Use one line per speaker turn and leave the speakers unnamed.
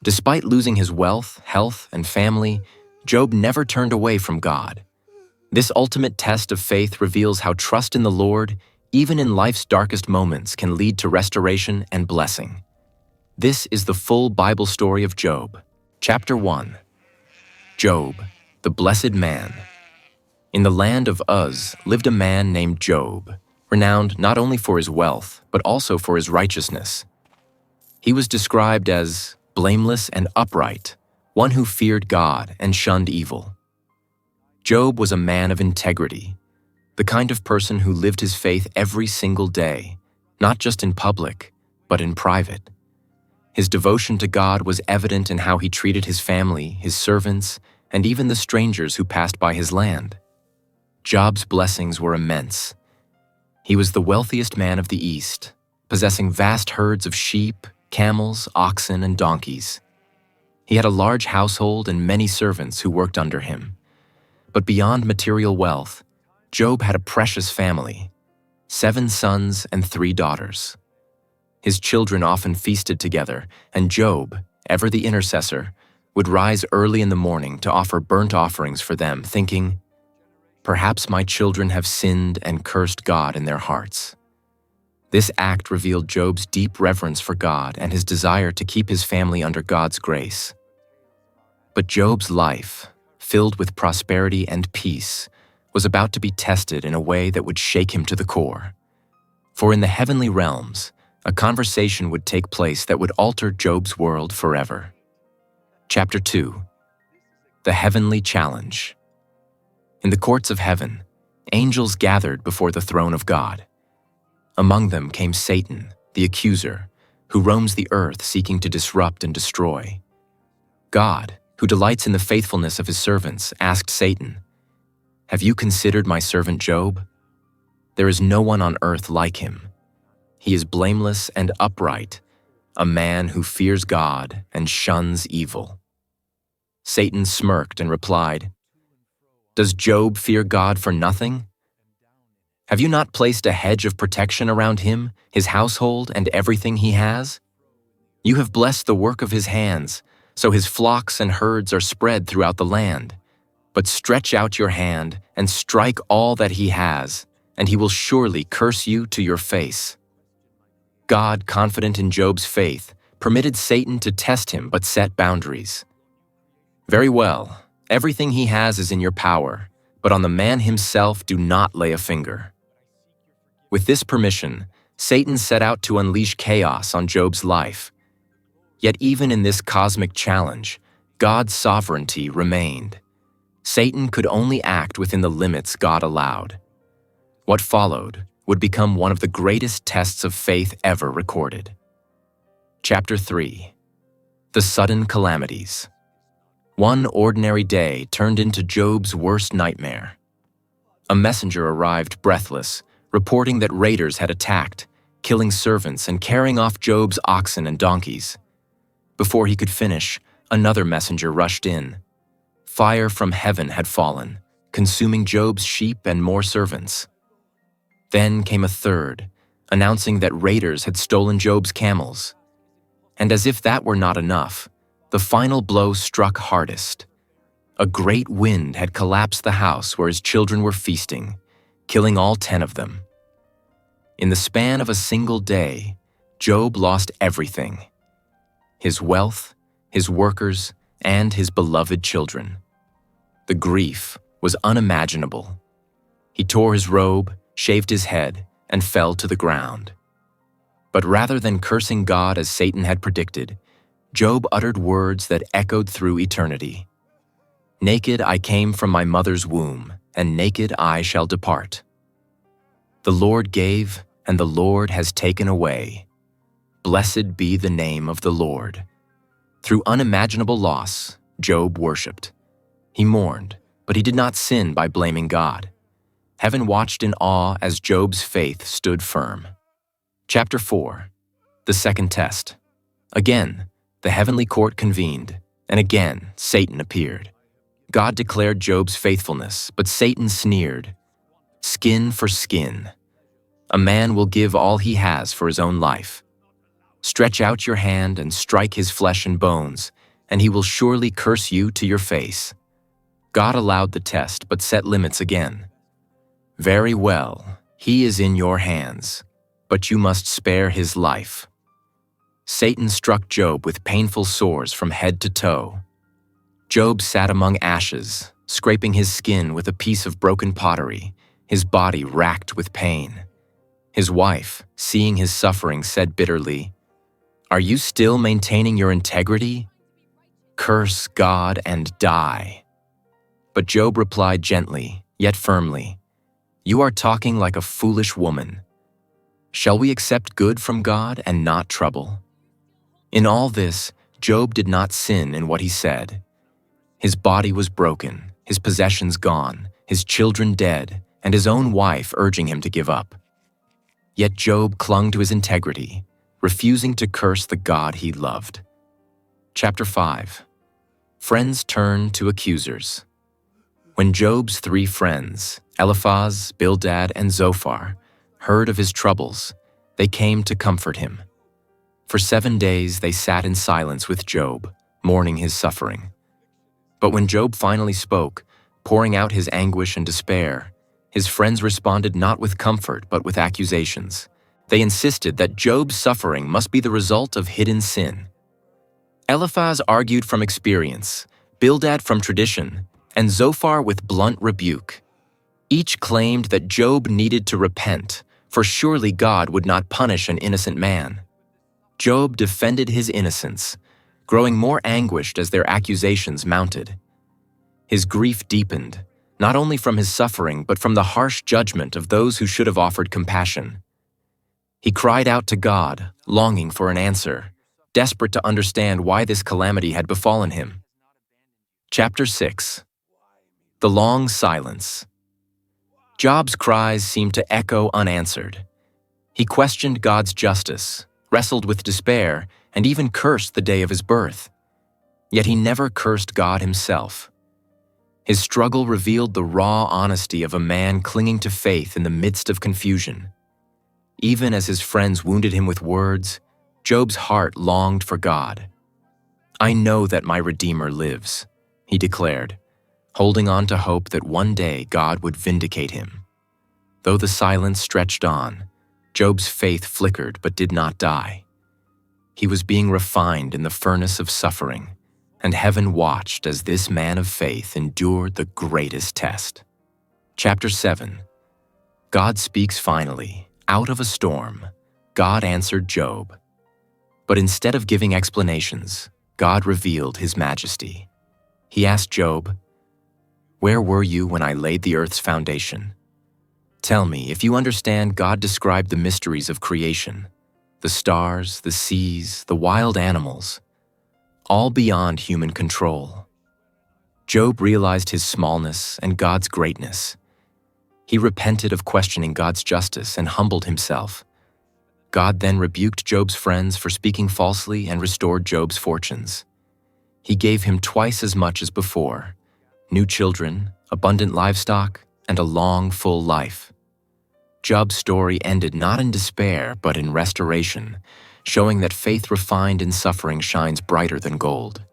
Despite losing his wealth, health, and family, Job never turned away from God. This ultimate test of faith reveals how trust in the Lord, even in life's darkest moments, can lead to restoration and blessing. This is the full Bible story of Job. Chapter 1. Job, the blessed man. In the land of Uz lived a man named Job, renowned not only for his wealth, but also for his righteousness. He was described as blameless and upright, one who feared God and shunned evil. Job was a man of integrity, the kind of person who lived his faith every single day, not just in public, but in private. His devotion to God was evident in how he treated his family, his servants, and even the strangers who passed by his land. Job's blessings were immense. He was the wealthiest man of the East, possessing vast herds of sheep, camels, oxen, and donkeys. He had a large household and many servants who worked under him. But beyond material wealth, Job had a precious family, 7 sons and 3 daughters. His children often feasted together, and Job, ever the intercessor, would rise early in the morning to offer burnt offerings for them, thinking, "Perhaps my children have sinned and cursed God in their hearts." This act revealed Job's deep reverence for God and his desire to keep his family under God's grace. But Job's life, filled with prosperity and peace, was about to be tested in a way that would shake him to the core. For in the heavenly realms, a conversation would take place that would alter Job's world forever. Chapter 2. The Heavenly Challenge. In the courts of heaven, angels gathered before the throne of God. Among them came Satan, the accuser, who roams the earth seeking to disrupt and destroy. God, who delights in the faithfulness of his servants, asked Satan, "Have you considered my servant Job? There is no one on earth like him. He is blameless and upright, a man who fears God and shuns evil." Satan smirked and replied, "Does Job fear God for nothing? Have you not placed a hedge of protection around him, his household, and everything he has? You have blessed the work of his hands, so his flocks and herds are spread throughout the land. But stretch out your hand and strike all that he has, and he will surely curse you to your face." God, confident in Job's faith, permitted Satan to test him but set boundaries. "Very well, everything he has is in your power, but on the man himself do not lay a finger." With this permission, Satan set out to unleash chaos on Job's life. Yet even in this cosmic challenge, God's sovereignty remained. Satan could only act within the limits God allowed. What followed would become one of the greatest tests of faith ever recorded. Chapter 3. The Sudden Calamities. One ordinary day turned into Job's worst nightmare. A messenger arrived breathless, reporting that raiders had attacked, killing servants and carrying off Job's oxen and donkeys. Before he could finish, another messenger rushed in. Fire from heaven had fallen, consuming Job's sheep and more servants. Then came a third, announcing that raiders had stolen Job's camels. And as if that were not enough, the final blow struck hardest. A great wind had collapsed the house where his children were feasting, killing all 10 of them. In the span of a single day, Job lost everything: his wealth, his workers, and his beloved children. The grief was unimaginable. He tore his robe, shaved his head, and fell to the ground. But rather than cursing God as Satan had predicted, Job uttered words that echoed through eternity. "Naked I came from my mother's womb, and naked I shall depart. The Lord gave, and the Lord has taken away. Blessed be the name of the Lord." Through unimaginable loss, Job worshipped. He mourned, but he did not sin by blaming God. Heaven watched in awe as Job's faith stood firm. Chapter 4. The Second Test. Again, the heavenly court convened, and again Satan appeared. God declared Job's faithfulness, but Satan sneered. "Skin for skin. A man will give all he has for his own life. Stretch out your hand and strike his flesh and bones, and he will surely curse you to your face. God allowed the test, but set limits again. Very well, he is in your hands, but you must spare his life. Satan struck Job with painful sores from head to toe. Job sat among ashes, scraping his skin with a piece of broken pottery, his body racked with pain. His wife, seeing his suffering, said bitterly, "Are you still maintaining your integrity? Curse God and die." But Job replied gently, yet firmly, "You are talking like a foolish woman. Shall we accept good from God and not trouble?" In all this, Job did not sin in what he said. His body was broken, his possessions gone, his children dead, and his own wife urging him to give up. Yet Job clung to his integrity, refusing to curse the God he loved. Chapter 5. Friends turn to accusers. When Job's 3 friends, Eliphaz, Bildad, and Zophar, heard of his troubles, they came to comfort him. For 7 days they sat in silence with Job, mourning his suffering. But when Job finally spoke, pouring out his anguish and despair, his friends responded not with comfort but with accusations. They insisted that Job's suffering must be the result of hidden sin. Eliphaz argued from experience, Bildad from tradition, and Zophar with blunt rebuke. Each claimed that Job needed to repent, for surely God would not punish an innocent man. Job defended his innocence, growing more anguished as their accusations mounted. His grief deepened, not only from his suffering but from the harsh judgment of those who should have offered compassion. He cried out to God, longing for an answer, desperate to understand why this calamity had befallen him. Chapter 6. The long silence. Job's cries seemed to echo unanswered. He questioned God's justice, wrestled with despair, and even cursed the day of his birth. Yet he never cursed God himself. His struggle revealed the raw honesty of a man clinging to faith in the midst of confusion. Even as his friends wounded him with words, Job's heart longed for God. "I know that my Redeemer lives," he declared, holding on to hope that one day God would vindicate him. Though the silence stretched on, Job's faith flickered but did not die. He was being refined in the furnace of suffering, and heaven watched as this man of faith endured the greatest test. Chapter 7. God speaks finally. Out of a storm, God answered Job. But instead of giving explanations, God revealed his majesty. He asked Job, "Where were you when I laid the earth's foundation?" Tell me, if you understand, God described the mysteries of creation, the stars, the seas, the wild animals, all beyond human control. Job realized his smallness and God's greatness. He repented of questioning God's justice and humbled himself. God then rebuked Job's friends for speaking falsely and restored Job's fortunes. He gave him twice as much as before: new children, abundant livestock, and a long, full life. Job's story ended not in despair but in restoration, showing that faith refined in suffering shines brighter than gold.